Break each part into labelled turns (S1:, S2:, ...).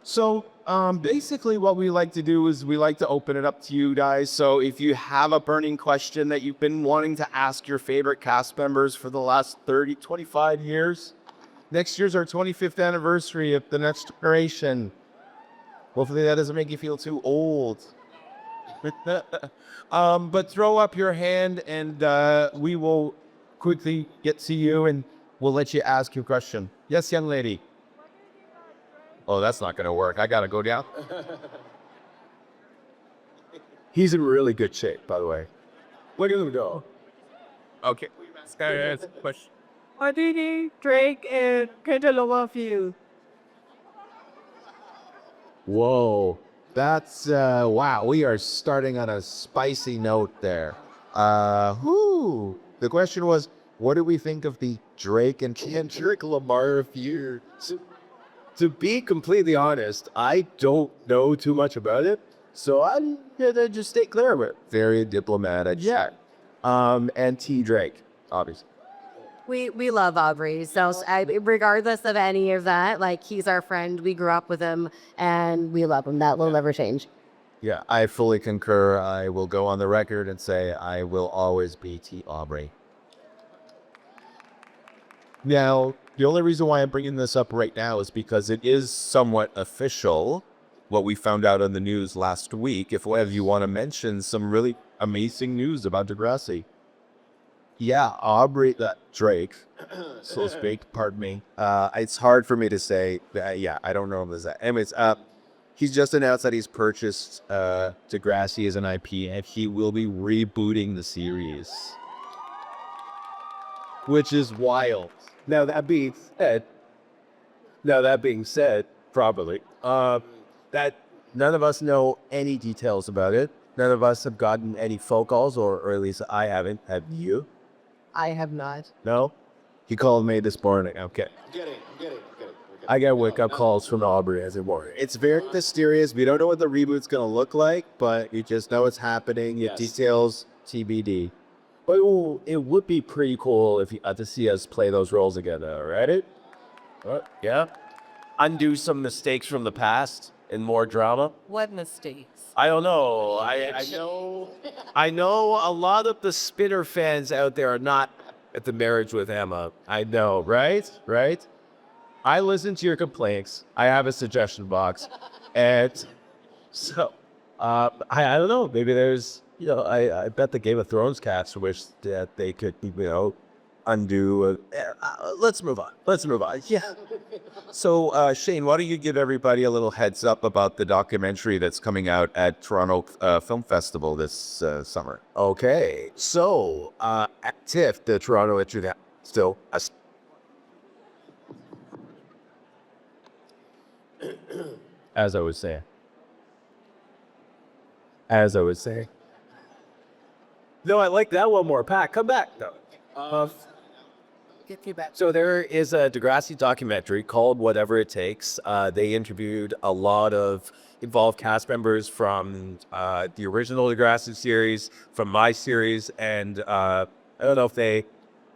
S1: So, basically what we like to do is we like to open it up to you guys. So if you have a burning question that you've been wanting to ask your favorite cast members for the last 30, 25 years, next year's our 25th anniversary of The Next Generation. Hopefully that doesn't make you feel too old. But throw up your hand and we will quickly get to you and we'll let you ask your question. Yes, young lady. Oh, that's not going to work. I got to go down. He's in really good shape, by the way. Look at him go. Okay. Question.
S2: What do you think Drake and Kendrick feel?
S1: Whoa. That's, wow. We are starting on a spicy note there. The question was, what do we think of the Drake and Kendrick Lamar feud? To be completely honest, I don't know too much about it, so I'm gonna just stay clear of it. Very diplomatic. Yeah. And T. Drake, obviously.
S3: We love Aubrey, so regardless of any of that, like he's our friend. We grew up with him, and we love him. That will never change.
S1: Yeah, I fully concur. I will go on the record and say I will always be T. Aubrey. Now, the only reason why I'm bringing this up right now is because it is somewhat official, what we found out on the news last week. If one of you want to mention some really amazing news about Degrassi. Yeah, Aubrey, Drake, so to speak, pardon me. It's hard for me to say. Yeah, I don't know if this. Anyways, he's just announced that he's purchased Degrassi as an IP, and he will be rebooting the series, which is wild. Now that being said, probably that none of us know any details about it. None of us have gotten any phone calls, or at least I haven't. Have you?
S2: I have not.
S1: No? He called me this morning. Okay.
S4: I'm getting.
S1: I get wake-up calls from Aubrey as a morning. It's very mysterious. We don't know what the reboot's going to look like, but you just know it's happening. Your details, TBD. But it would be pretty cool if you got to see us play those roles again, right?
S4: Yeah. Undo some mistakes from the past and more drama.
S2: What mistakes?
S4: I don't know. I know a lot of the Spinner fans out there are not at the marriage with Emma.
S1: I know, right? I listen to your complaints. I have a suggestion box. And so, I don't know. Maybe there's, I bet the Game of Thrones cast wish that they could, undo. Let's move on. Yeah. So, Shane, why don't you give everybody a little heads up about the documentary that's coming out at Toronto Film Festival this summer? Okay. So, at TIFF, the Toronto International, still. As I was saying.
S4: No, I like that one more. Pat, come back. No.
S2: Get you back.
S4: So there is a Degrassi documentary called Whatever It Takes. They interviewed a lot of involved cast members from the original Degrassi series, from my series, and I don't know if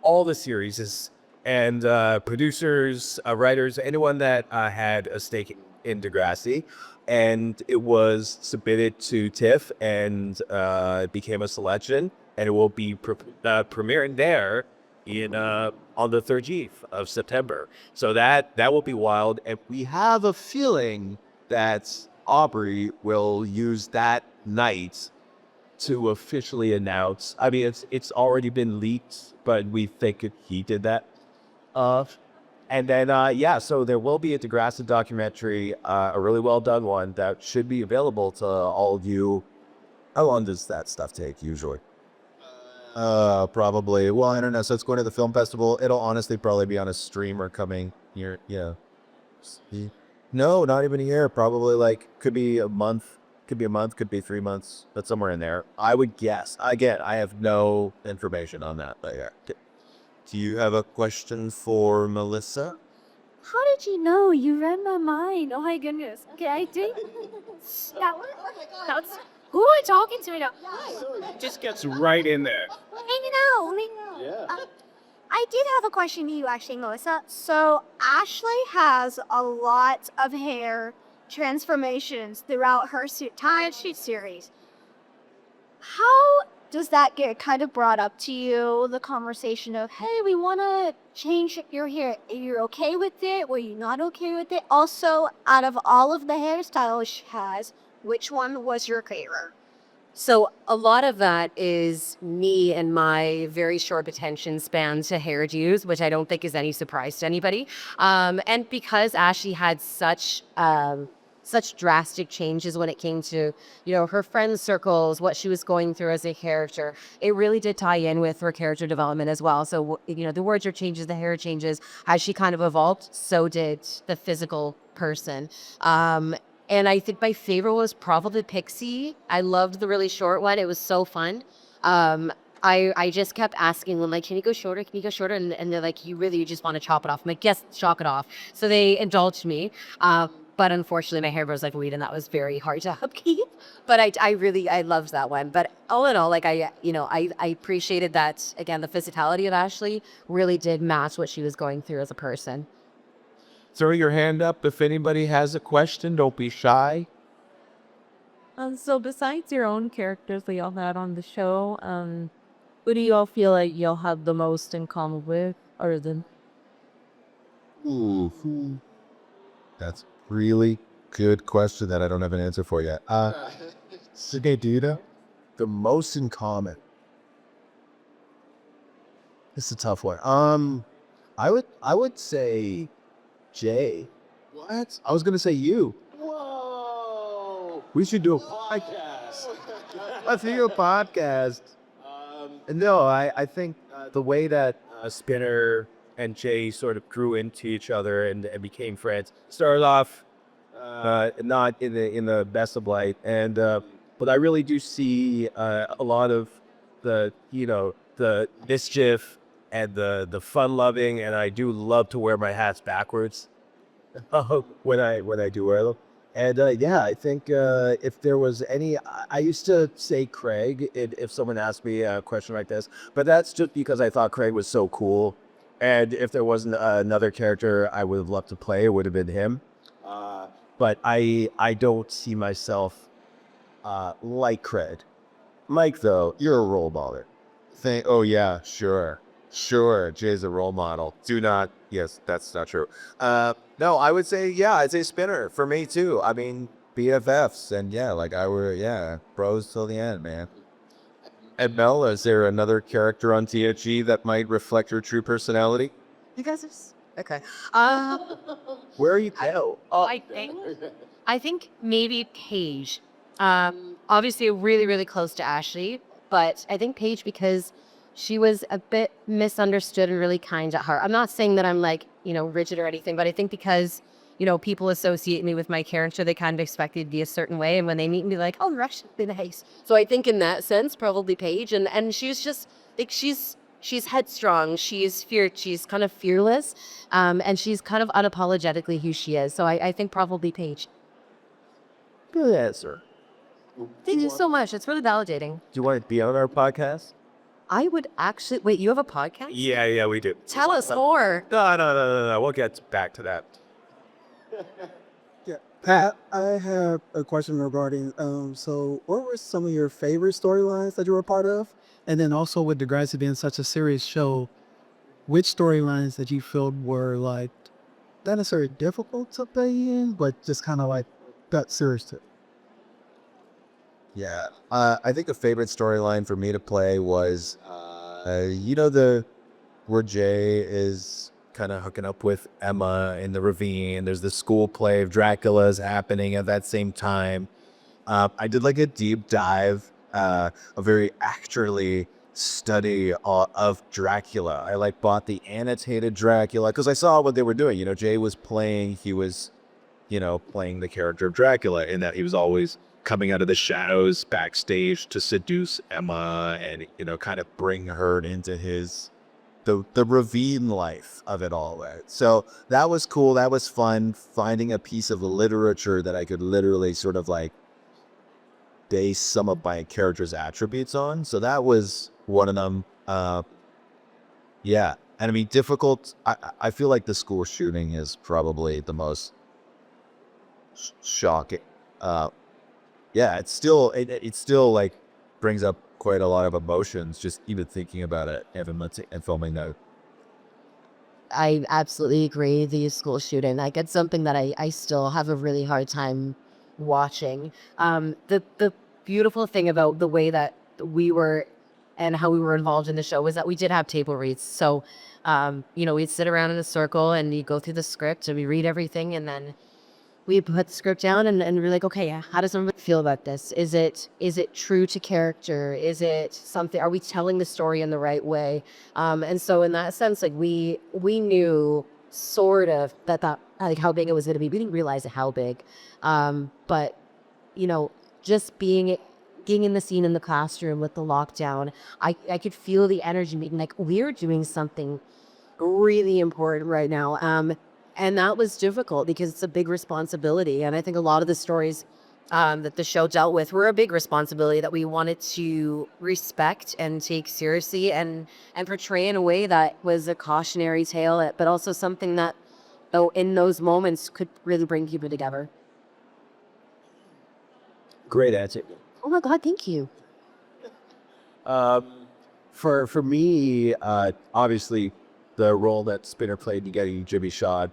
S4: all the series, and producers, writers, anyone that had a stake in Degrassi. And it was submitted to TIFF and it became a selection, and it will be premiering there on the 13th of September. So that will be wild. And we have a feeling that Aubrey will use that night to officially announce. I mean, it's already been leaked, but we think he did that. And then, so there will be a Degrassi documentary, a really well done one that should be available to all of you. How long does that stuff take usually?
S1: Probably. Well, I don't know. So it's going to the film festival. It'll honestly probably be on a streamer coming here. Yeah. No, not even a year. Probably could be a month. Could be 3 months, but somewhere in there. I would guess. Again, I have no information on that. But yeah. Do you have a question for Melissa?
S5: How did you know? You read my mind. Oh my goodness. Okay, I did. That's who am I talking to now?
S4: Just gets right in there.
S5: Hanging out. Yeah. I did have a question to you, actually, Melissa. So Ashley has a lot of hair transformations throughout her entire series. How does that get kind of brought up to you? The conversation of, hey, we want to change your hair. Are you okay with it? Were you not okay with it? Also, out of all of the hairstyles she has, which one was your favorite?
S3: So a lot of that is me and my very short attention span to hairdos, which I don't think is any surprise to anybody. And because Ashley had such drastic changes when it came to, her friend circles, what she was going through as a character, it really did tie in with her character development as well. So, the wardrobe changes, the hair changes, as she kind of evolved, so did the physical person. And I think my favorite was probably Pixie. I loved the really short one. It was so fun. I just kept asking them, like, can you go shorter? Can you go shorter? And they're like, you just want to chop it off. I'm like, yes, chop it off. So they indulged me. But unfortunately, my hair grows like weed, and that was very hard to upkeep. But I loved that one. But all in all, like, I appreciated that, again, the physicality of Ashley really did match what she was going through as a person.
S1: Throw your hand up if anybody has a question. Don't be shy.
S2: So besides your own characters that y'all had on the show, who do y'all feel like y'all have the most in common with, other than?
S6: Ooh, that's a really good question that I don't have an answer for yet. Okay, do you know? The most in common. This is a tough one. I would say Jay. What? I was gonna say you. Whoa! We should do a podcast. Let's do a podcast.
S1: No, I think the way that Spinner and Jay sort of grew into each other and became friends started off not in the best of light, and but I really do see a lot of the the mischief and the fun loving, and I do love to wear my hats backwards when I do wear them. And yeah, I think if there was any, I used to say Craig if someone asked me a question like this, but that's just because I thought Craig was so cool. And if there wasn't another character I would have loved to play, it would have been him. But I don't see myself like Craig.
S6: Mike, though, you're a role model. Oh yeah, sure. Jay's a role model. Yes, that's not true. No, I would say, yeah, I'd say Spinner for me too. I mean, BFFs, and yeah, like bros till the end, man. And Mel, is there another character on THG that might reflect your true personality?
S3: You guys are okay.
S6: Where are you now?
S3: I think maybe Paige. Obviously really, really close to Ashley, but I think Paige because she was a bit misunderstood and really kind at heart. I'm not saying that I'm like, rigid or anything, but I think because, people associate me with my character, they kind of expect me to be a certain way. And when they meet me, like, oh, Rush, be nice. So I think in that sense, probably Paige. And she's just, like, she's headstrong. She's kind of fearless. And she's kind of unapologetically who she is. So I think probably Paige.
S1: Good answer.
S3: Thank you so much. It's really validating.
S1: Do you want to be on our podcast?
S3: I would actually... Wait, you have a podcast?
S1: Yeah, we do.
S3: Tell us more.
S1: No. We'll get back to that.
S7: Yeah, Pat, I have a question regarding, so what were some of your favorite storylines that you were a part of? And then also with Degrassi being such a serious show, which storylines that you felt were like, not necessarily difficult to play in, but just kind of like got serious to?
S6: Yeah, I think a favorite storyline for me to play was, where Jay is kind of hooking up with Emma in the ravine. There's the school play of Dracula's happening at that same time. I did like a deep dive, a very actually study of Dracula. I bought the annotated Dracula because I saw what they were doing. Jay was playing, playing the character of Dracula in that he was always coming out of the shadows backstage to seduce Emma and, kind of bring her into the ravine life of it all. Right? So that was cool. That was fun, finding a piece of literature that I could literally sort of base some of my character's attributes on. So that was one of them. Yeah. And I mean, difficult. I feel like the school shooting is probably the most shocking. Yeah, it's still it still like brings up quite a lot of emotions just even thinking about it and filming that.
S3: I absolutely agree. The school shooting, like it's something that I still have a really hard time watching. The beautiful thing about the way that we were and how we were involved in the show was that we did have table reads. So, we'd sit around in a circle and you go through the script and we read everything and then we put the script down and we're like, okay, how does everybody feel about this? Is it true to character? Is it something? Are we telling the story in the right way? And so in that sense, like we knew sort of that like how big it was going to be. We didn't realize how big, but just being in the scene in the classroom with the lockdown, I could feel the energy being like we're doing something really important right now. And that was difficult because it's a big responsibility. And I think a lot of the stories that the show dealt with were a big responsibility that we wanted to respect and take seriously and portray in a way that was a cautionary tale, but also something that, though, in those moments could really bring people together.
S1: Great answer.
S3: Oh my God, thank you.
S1: For me, obviously, the role that Spinner played in getting Jimmy shot,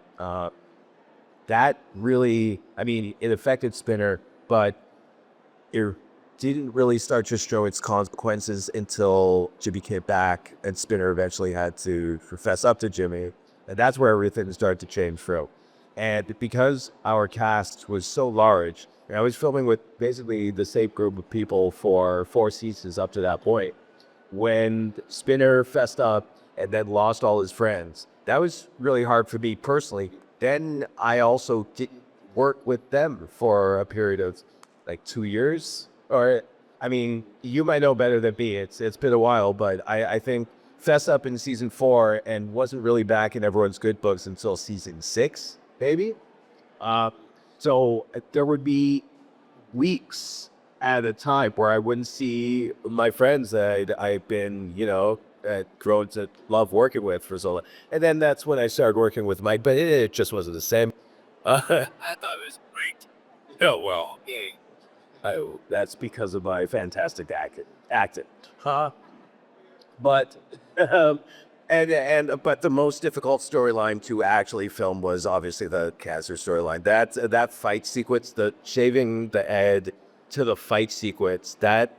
S1: that really, I mean, it affected Spinner, but it didn't really start to show its consequences until Jimmy came back and Spinner eventually had to fess up to Jimmy. And that's where everything started to change through. And because our cast was so large, I was filming with basically the same group of people for 4 seasons up to that point. When Spinner fessed up and then lost all his friends, that was really hard for me personally. Then I also didn't work with them for a period of like 2 years. Or, I mean, you might know better than me. It's been a while, but I think fess up in season 4 and wasn't really back in everyone's good books until season 6, maybe. So there would be weeks at a time where I wouldn't see my friends that I've been, grown to love working with for so long. And then that's when I started working with Mike, but it just wasn't the same. I thought it was great. Oh, well, that's because of my fantastic acting. Huh? But, but the most difficult storyline to actually film was obviously the Kazir storyline. That fight sequence, the shaving the head to the fight sequence, that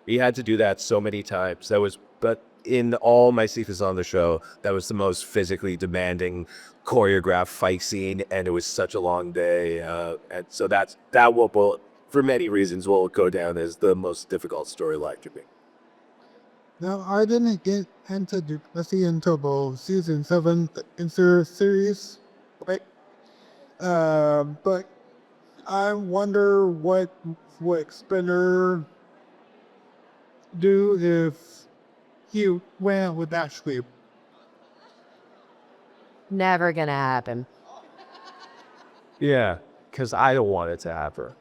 S1: we had to do that so many times. But in all my seasons on the show, that was the most physically demanding choreographed fight scene, and it was such a long day. And so that will, for many reasons, will go down as the most difficult storyline to me.
S7: Now, I didn't get into Degrassi until about season 7 in the series, right? But I wonder what would Spinner do if he went with that sleep.
S3: Never gonna happen.
S1: Yeah, because I don't want it to happen.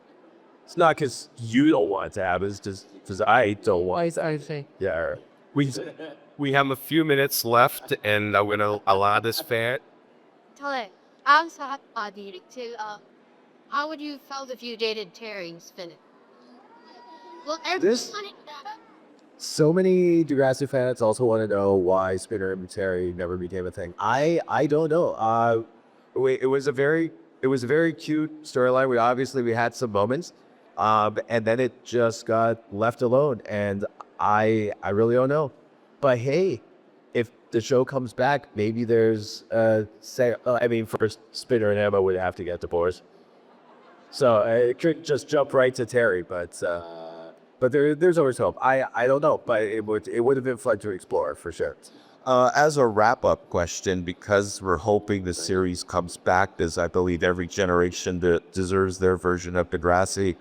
S1: It's not because you don't want it to happen. It's just because I don't want.
S2: I see.
S1: Yeah.
S8: We have a few minutes left, and I'm gonna allow this fan.
S5: Tell I'm so happy to how would you felt if you dated Terry Spinner? Well,
S1: This- So many Degrassi fans also want to know why Spinner and Terry never became a thing. I don't know. It was a very cute storyline. We had some moments, and then it just got left alone. And I really don't know. But hey, if the show comes back, maybe there's first Spinner and Emma would have to get divorced. So it could just jump right to Terry, but there's always hope. I don't know, but it would have been fun to explore for sure.
S6: As a wrap-up question, because we're hoping the series comes back, as I believe every generation deserves their version of Degrassi,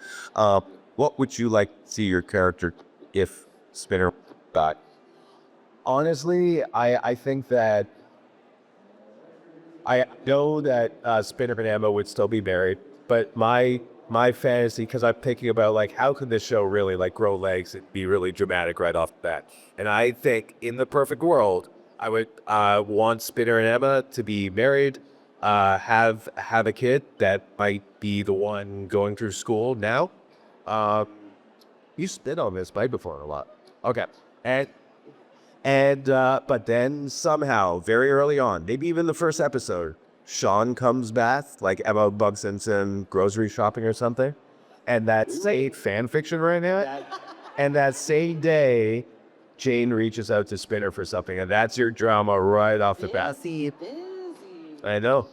S6: what would you like to see your character if Spinner back?
S1: Honestly, I think that I know that Spinner and Emma would still be married, but my fantasy, because I'm thinking about like how could this show really like grow legs and be really dramatic right off the bat, and I think in the perfect world I would want Spinner and Emma to be married,
S4: have a kid that might be the one going through school now. You spit on this microphone a lot. Okay. But then somehow, very early on, maybe even the first episode, Sean comes back, like Emma bumps into him grocery shopping or something. And that's a fan fiction right now. And that same day, Jane reaches out to Spinner for something, and that's your drama right off the bat. I know.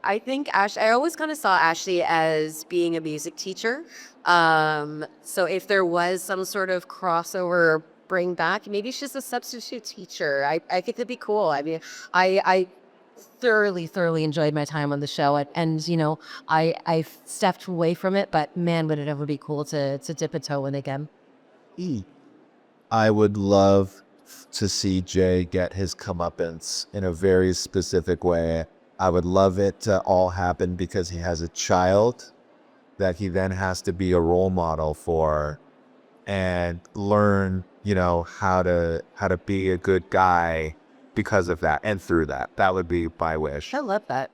S3: I think I always kind of saw Ashley as being a music teacher. So if there was some sort of crossover bring back, maybe she's a substitute teacher. I think it'd be cool. I mean, I thoroughly enjoyed my time on the show, and you know, I stepped away from it, but man, would it ever be cool to dip a toe in again.
S6: I would love to see Jay get his comeuppance in a very specific way. I would love it to all happen because he has a child that he then has to be a role model for and learn, you know, how to be a good guy because of that and through that. That would be my wish.
S3: I love that.